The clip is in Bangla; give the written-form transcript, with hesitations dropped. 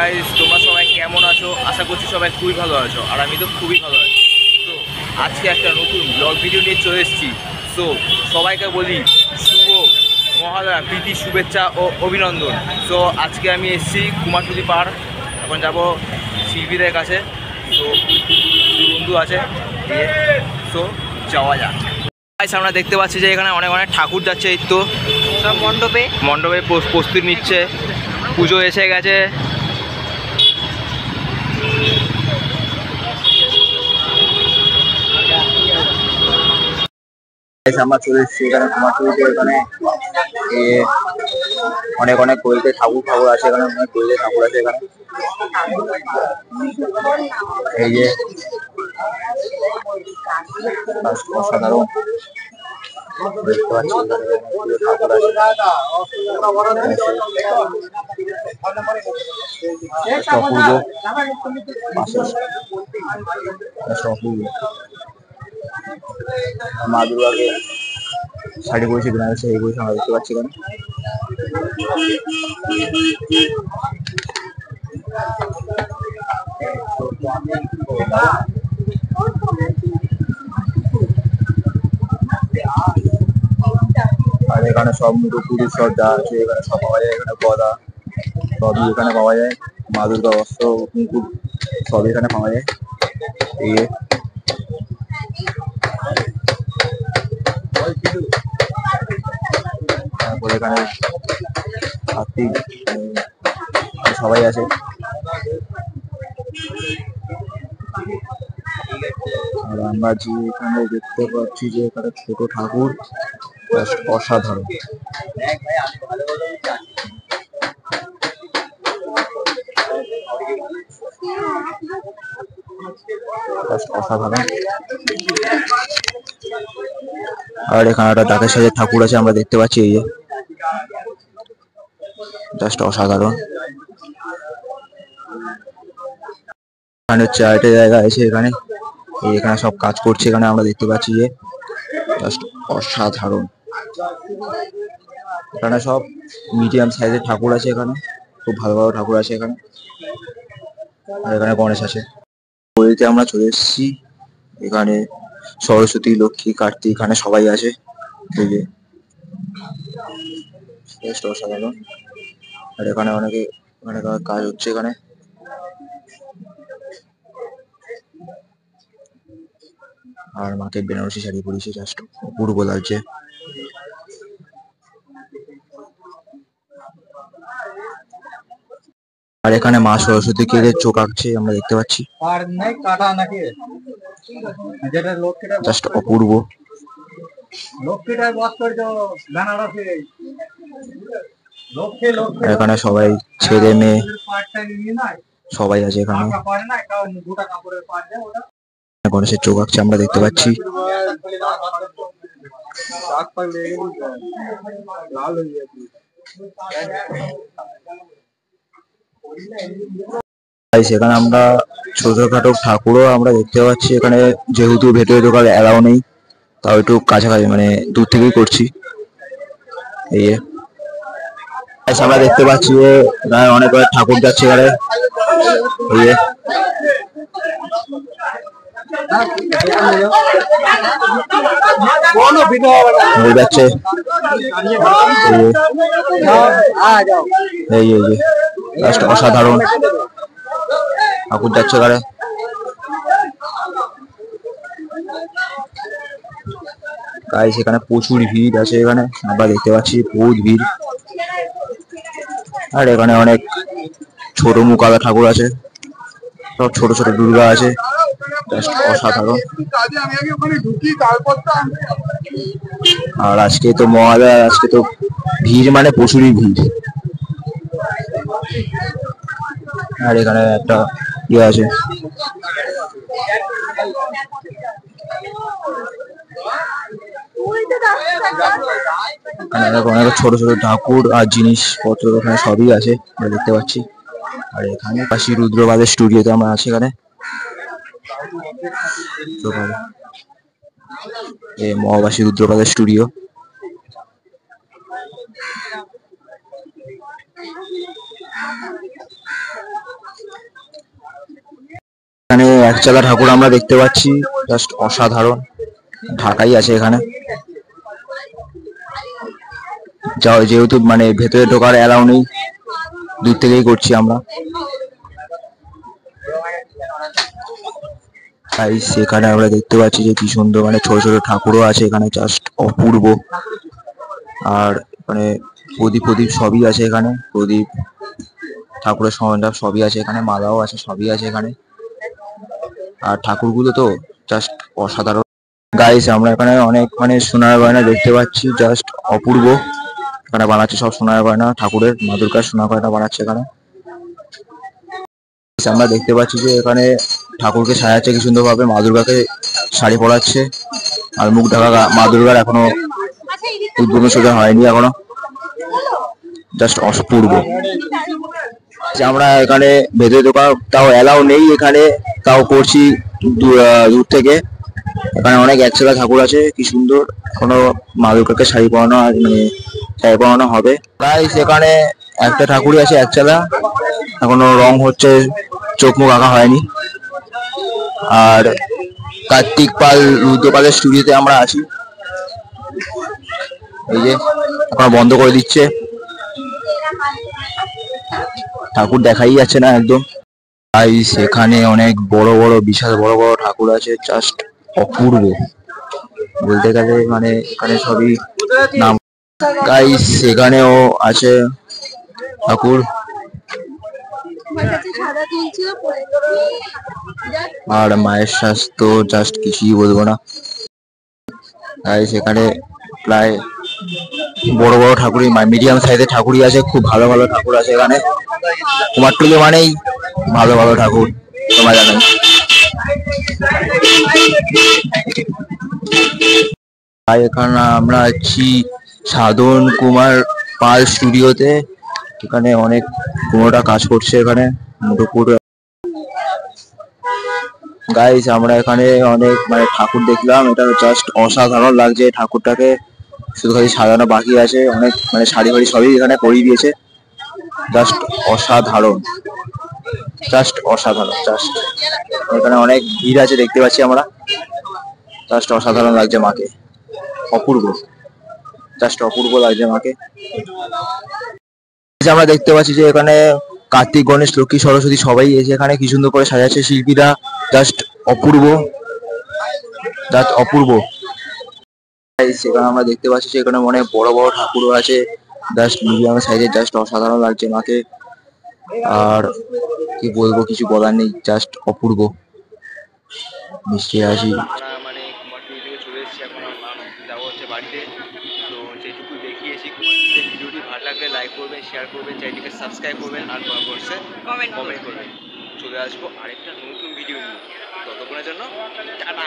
গাইস, তোমরা সবাই কেমন আছো? আশা করছি সবাই খুবই ভালো আছো, আর আমি তো খুবই ভালো আছি। তো আজকে একটা নতুন ব্লগ ভিডিও নিয়ে চলে এসেছি। তো সবাইকে বলি শুভ মহালয়া, প্রীতি, শুভেচ্ছা ও অভিনন্দন। তো আজকে আমি এসেছি কুমারটুলি পাড়, এখন যাব শিল্পীদের কাছে। তো বন্ধু আছে, তো যাওয়া যাক। আমরা দেখতে পাচ্ছি যে এখানে অনেক অনেক ঠাকুর যাচ্ছে। এই তো সব মণ্ডপে প্রস্তুতি নিচ্ছে, পুজো এসে গেছে। আমরা চলে এসেছি এখানে কুমারটুলিতে। এখানে অনেক অনেক গলিতে ঠাকুর আছে, এখানে অনেক গলিতে ঠাকুর আছে এখানে। এই যে অসাধারণ দেখতে পাচ্ছি ঠাকুর আছে। মা দুর্গাকে শাড়ি পরেছে, বিনারসে এই বইটা আমরা দেখতে পাচ্ছি এখানে। আর এখানে সব মুখোপুরি সব যা আছে এখানে সব পাওয়া যায়। এখানে গদা সবই এখানে পাওয়া যায়, মা দুর্গা অস্ত্র মুকুট সব এখানে পাওয়া যায়। এই তারপরে এখানে কার্তিক সবাই আছে। আর আমরা যে এখানে দেখতে পাচ্ছি যে এখানে ছোট ঠাকুর, অসাধারণ। অসাধারণ। আর এখানে একটা দাঁতের সাথে ঠাকুর আছে আমরা দেখতে পাচ্ছি। এই জাস্ট অসাধারণ। এখানে চারটে জায়গা আছে এখানে, এখানে সব কাজ করছে এখানে আমরা দেখতে পাচ্ছি যে জাস্ট অসাধারণ। এখানে সব মিডিয়াম সাইজের ঠাকুর আছে, এখানে খুব ভালো ভালো ঠাকুর আছে এখানে। আর এখানে গণেশ আছে। পুরীতে আমরা চলে এসেছি, এখানে সরস্বতী, লক্ষ্মী, কার্তিক এখানে সবাই আছে। এই যে জাস্ট অসাধারণ। আর এখানে অনেকে কাজ হচ্ছে এখানে। আর মাকে বেনারসি শাড়ি পরিয়েছে, জাস্ট অপূর্ব লাগছে। আর এখানে মা সরস্বতীকে চোখ আঁকছে আমরা দেখতে পাচ্ছি, জাস্ট অপূর্ব। এখানে সবাই ছেলে মেয়ে সবাই আছে এখানে। গণেশের চোখ আঁকছে আমরা দেখতে পাচ্ছি। সেখানে আমরা ছোটখাটো ঠাকুরও আমরা দেখতে পাচ্ছি এখানে, যেহেতু ভেতরে ঢোকার এলাও নেই, তাও একটু কাছাকাছি মানে দূর থেকেই করছি। এই আমরা দেখতে পাচ্ছি যে অনেক অনেক ঠাকুর যাচ্ছে এখানে। এই যাচ্ছে এই অসাধারণ ঠাকুর যাচ্ছে এখানে। গাইস এখানে প্রচুর ভিড় আছে, এখানে আমরা দেখতে পাচ্ছি বহুত ভিড়। আর এখানে অনেক ছোট মুখ আলা ঠাকুর আছে, সব ছোট ছোট দুর্গা আছে, অসাধারণ। আর আজকে তো মহালয়া, আজকে তো ভিড় মানে প্রচুরই ভিড়। আর এখানে একটা ইয়ে আছে, অনেক ছোট ছোট ঠাকুর আর জিনিসপত্র এখানে সবই আছে আমরা দেখতে পাচ্ছি। আর এখানে পাশে রুদ্রবাদের স্টুডিওতে আমরা আছি এখানে। মহাবাসী রুদ্রবাদের স্টুডিও। একচালা ঠাকুর আমরা দেখতে পাচ্ছি, জাস্ট অসাধারণ। ঢাকাই আছে এখানে, যেহেতু মানে ভেতরে ঢোকার অ্যালাউ নেই, দূর থেকেই করছি আমরা। তাই সেখানে আমরা দেখতে পাচ্ছি যে কি সুন্দর মানে ছোট ছোট ঠাকুরও আছে এখানে, জাস্ট অপূর্ব। আর মানে প্রদীপ প্রদীপ সবই আছে এখানে, প্রদীপ ঠাকুরের সরঞ্জাম সবই আছে এখানে, মালাও আছে, সবই আছে এখানে। আর ঠাকুরগুলো তো জাস্ট অসাধারণ। গাইস আমরা এখানে অনেক মানে সোনার গয়না দেখতে পাচ্ছি, জাস্ট অপূর্ব। এখানে বানাচ্ছে সব সোনার গয়না, ঠাকুরের মা দুর্গার সোনার গয়না বানাচ্ছে এখানে। আমরা দেখতে পাচ্ছি যে এখানে ঠাকুরকে সাজাচ্ছে কি সুন্দর ভাবে, মা দুর্গাকে শাড়ি পরাচ্ছে। আর মুখ ঢাকা মা দুর্গার এখনো উদ্বোধন সোজা হয়নি এখনো, জাস্ট অপূর্ব। আমরা এখানে ভেতরে ঢোকা তাও অ্যালাউ নেই এখানে, তাও করছি দূর থেকে। এখানে অনেক একচালা ঠাকুর আছে, কি সুন্দর। এখনো মা দুর্গাকে শাড়ি পরানো মানে শাড়ি পরানো হবে। প্রায় সেখানে একটা ঠাকুরই আছে একচালা, এখনো রং হচ্ছে, চোখ মুখ আঁকা হয়নি। আর কার্তিক পাল রুদ্রপালের স্টুডিওতে আমরা আছি, এই যে এখন বন্ধ করে দিচ্ছে, ঠাকুর দেখাই যাচ্ছে না একদম। তাই সেখানে অনেক বড় বড় বিশাল বড় বড় ঠাকুর আছে, জাস্ট অপূর্ব বলতে গেলে। মানে এখানে সবই নাম। গাইস সেখানেও আছে ঠাকুর, আর মায়ের স্বাস্থ্য জাস্ট কিছুই বলবো না। তাই সেখানে প্রায় বড় বড় ঠাকুরই, মিডিয়াম সাইজের ঠাকুরই আছে, খুব ভালো ভালো ঠাকুর আছে এখানে। কুমারটুলি মানেই ভালো ভালো ঠাকুর, তোমরা জানো। তাই এখানে আমরা আছি সাধন কুমার পাল স্টুডিওতে। এখানে অনেক কুমোরটা কাজ করছে এখানে মুঠোপুর। গাইস আমরা এখানে অনেক মানে ঠাকুর দেখলাম, এটা জাস্ট অসাধারণ লাগছে। ঠাকুরটাকে শুধু খালি সাজানো বাকি আছে, অনেক মানে শাড়ি ফাড়ি সবই এখানে পরিয়ে দিয়েছে, জাস্ট অসাধারণ, জাস্ট অসাধারণ। জাস্ট এখানে অনেক ভিড় আছে দেখতে পাচ্ছি আমরা, জাস্ট অসাধারণ লাগছে মাকে, অপূর্ব, জাস্ট অপূর্ব লাগছে মাকে। আমরা দেখতে পাচ্ছি যে এখানে কার্তিক গণেশ লক্ষ্মী সরস্বতী সবাই এসে এখানে কি সুন্দর করে সাজাচ্ছে শিল্পীরা, জাস্ট অপূর্ব, জাস্ট অপূর্ব। সেখানে আমরা দেখতে পাচ্ছি সেখানে অনেক বড় বড় ঠাকুরও আছে, জাস্ট মিডিয়াম সাইজের, জাস্ট অসাধারণ লাগছে মাকে। আর কি বলবো, কিছু বলার নেই, জাস্ট অপূর্ব। মিষ্টি আসি মানে কুমারটুলি থেকে চলে এসেছি, এখন যাবো হচ্ছে বাড়িতে। তো যেটুকু দেখিয়েছি কুমারটুলিতে, ভিডিওটি ভালো লাগলে লাইক করবেন, শেয়ার করবেন, চ্যানেলটিকে সাবস্ক্রাইব করবেন, আর কমেন্ট করবেন। চলে আসবো আরেকটা নতুন ভিডিও নিয়ে, ততক্ষণের জন্য টাটা।